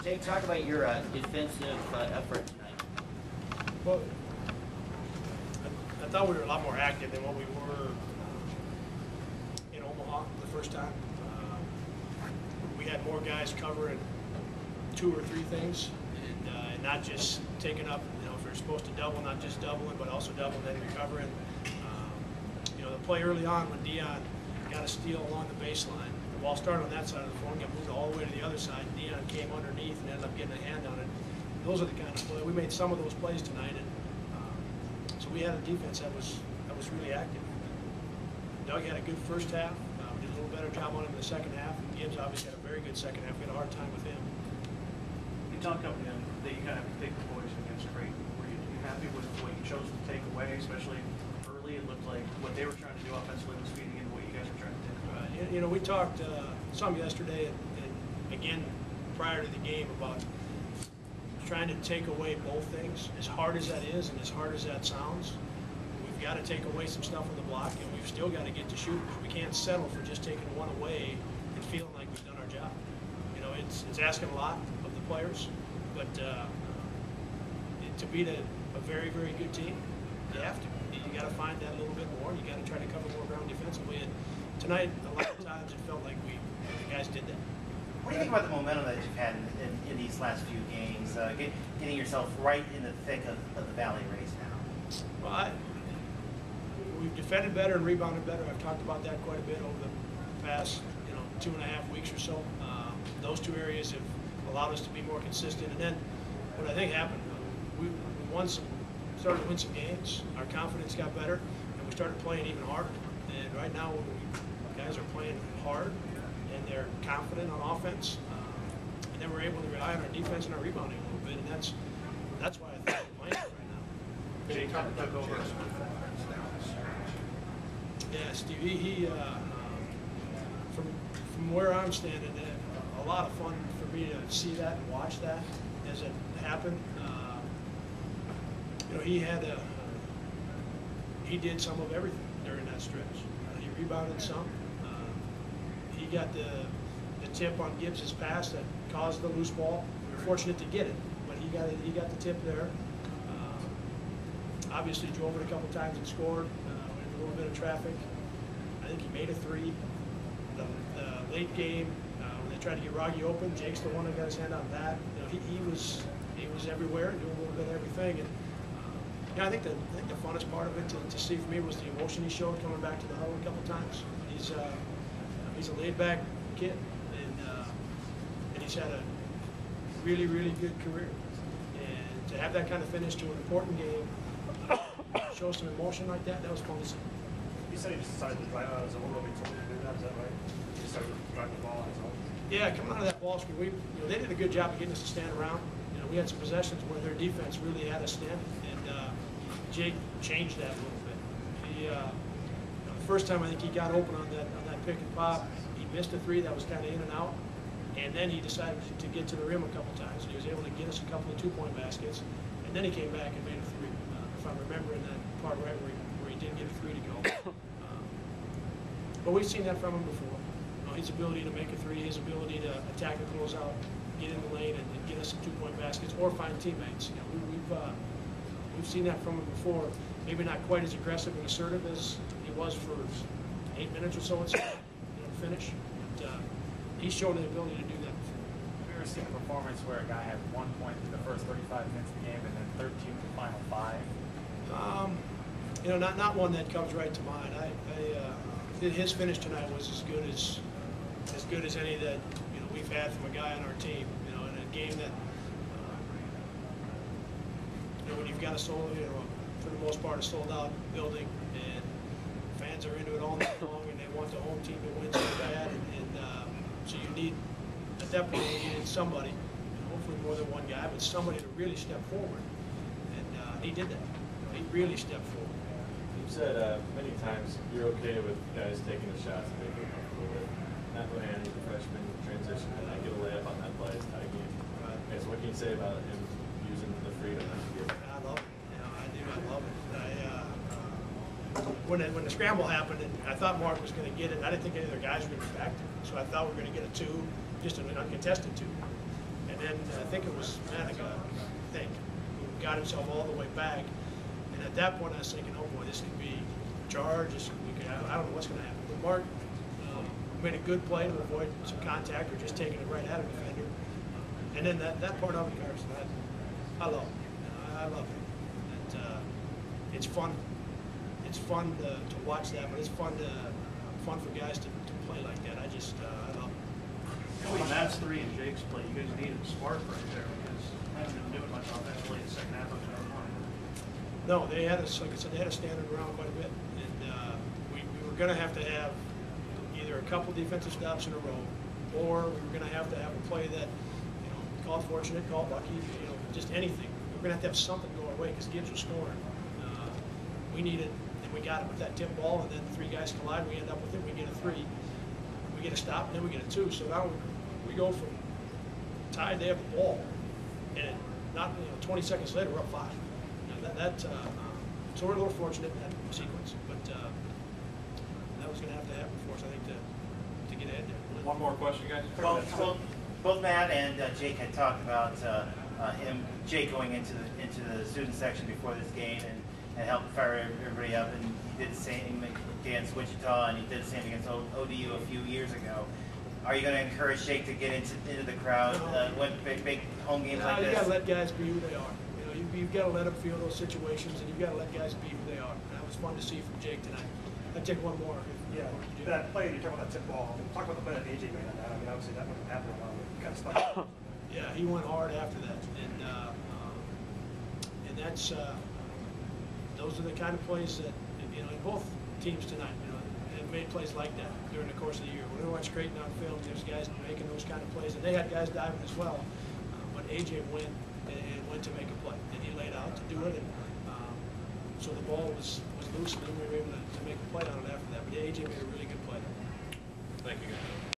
Jake, talk about your defensive effort tonight. Well, I thought we were a lot more active than what we were in Omaha the first time. We had more guys covering 2 or 3 things, and not just taking up, if you're supposed to double, not just doubling, but also doubling and recovering. The play early on when Dion got a steal along the baseline, the ball started on that side of the floor and got moved all the way to the other side, and Dion came underneath and ended up getting a hand on it. Those are the kind of play. We made some of those plays tonight, and so we had a defense that was really active. Doug had a good first half. We did a little better job on him in the second half. And Gibbs obviously had a very good second half. We had a hard time with him. You talked about that you kind of take the boys against Creighton. Were you happy with what you chose to take away, especially early? It looked like what they were trying to do offensively was feeding into what you guys were trying to do. We talked some yesterday and again prior to the game about trying to take away both things. As hard as that is and as hard as that sounds, we've got to take away some stuff on the block, and we've still got to get to shooting. We can't settle for just taking one away and feeling like we've done our job. It's asking a lot of the players, but to beat a very, very good team, you have to. You got to find that a little bit more. You got to try to cover more ground defensively. And tonight, a lot of times, it felt like the guys did that. What do you think about the momentum that you've had in these last few games, getting yourself right in the thick of the Valley race now? Well, we've defended better and rebounded better. I've talked about that quite a bit over the past 2.5 weeks or so. Those 2 areas have allowed us to be more consistent. And then what I think happened, we started to win some games. Our confidence got better, and we started playing even harder. And right now, guys are playing hard, and they're confident on offense. And then we're able to rely on our defense and our rebounding a little bit, and that's why I think we're playing right now. Jake took over. Yeah, Steve, he from where I'm standing, a lot of fun for me to see that and watch that as it happened. He did some of everything during that stretch. He rebounded some. He got the tip on Gibbs' pass that caused the loose ball. We were fortunate to get it, but he got the tip there. Obviously drove it a couple times and scored. A little bit of traffic. I think he made a 3. The late game, when they tried to get Rogge open, Jake's the one that got his hand on that. He was everywhere, doing a little bit of everything. And I think the funnest part of it to see for me was the emotion he showed coming back to the huddle a couple times. He's a laid-back kid, and he's had a really, really good career. And to have that kind of finish to an important game, show some emotion like that was fun to see. You said he just decided to drive out his own when he told him to do that, is that right? He started driving the ball on his own? Yeah, coming out of that ball screen, they did a good job of getting us to stand around. We had some possessions where their defense really had us standing, and Jake changed that a little bit. The first time I think he got open on that pick and pop, he missed a 3 that was kind of in and out, and then he decided to get to the rim a couple times, and he was able to get us a couple of 2-point baskets, and then he came back and made a 3. If I'm remembering that part right, where he did get a 3 to go. But we've seen that from him before. His ability to make a 3, his ability to attack a closeout, get in the lane and get us some 2-point baskets or find teammates. We've seen that from him before. Maybe not quite as aggressive and assertive as he was for 8 minutes or so to finish. But he's shown the ability to do that before. Have you ever seen a performance where a guy had 1 point in the first 35 minutes of the game and then 13 in the final 5? Not one that comes right to mind. His finish tonight was as good as any that we've had from a guy on our team. In a game that when you've got for the most part, a sold-out building, and fans are into it all night long, and they want the home team to win so bad, and so you need, at that point, you needed somebody, hopefully more than one guy, but somebody to really step forward, and he did that. He really stepped forward. You've said many times you're okay with guys taking the shots and they feel comfortable with. Not Bohan, he's a freshman, transition, and I get a layup on that play, it's tie game. Okay, so what can you say about him using the freedom that he gives? I love it. I love it. When the scramble happened, and I thought Mark was going to get it, I didn't think any of their guys were going to be back there. So I thought we were going to get a 2, just an uncontested 2. And then I think it was Manica, I think, who got himself all the way back. And at that point, I was thinking, oh boy, this could be a charge. I don't know what's going to happen. But Mark made a good play to avoid some contact or just taking it right at a defender. And then that part of it, Carson, I love it. I love it. And, it's fun. It's fun to watch that, but it's fun for guys to play like that. I love it. Between Matt's three and Jake's play, you guys needed a spark right there because they haven't been doing much offensively in the second half of the game. No, they had us, like I said, they had us standing around quite a bit. And we were going to have either a couple defensive stops in a row, or we were going to have a play that, call it fortunate, call it lucky, just anything. We were going to have something go our way because Gibbs was scoring. We needed, and we got it with that tip ball, and then three guys collide, we end up with it, we get a three. We get a stop, and then we get a two. So now we go from tied, they have the ball, and not 20 seconds later, we're up 5. So we're a little fortunate in that sequence, but that was going to happen for us, I think, to get ahead there. One more question, guys. Well, both Matt and Jake had talked about Jake going into the student section before this game and helped fire everybody up, and he did the same against Wichita, and he did the same against ODU a few years ago. Are you going to encourage Jake to get into the crowd when big home games like this? You got to let guys be who they are. You've got to let them feel those situations, and you've got to let guys be who they are. And that was fun to see from Jake tonight. I'd take one more. Yeah, that play, you talk about that tip ball. Talk about the play that AJ made on that. I mean, obviously that wouldn't happen while we kind of stuck. Yeah, he went hard after that, and that's those are the kind of plays that in both teams tonight, have made plays like that during the course of the year. When we watch Creighton on film, there's guys making those kind of plays, and they had guys diving as well. But AJ went to make a play, and he laid out to do it, and so the ball was loose, and then we were able to make a play on it after that. But AJ made a really good play. Thank you, guys.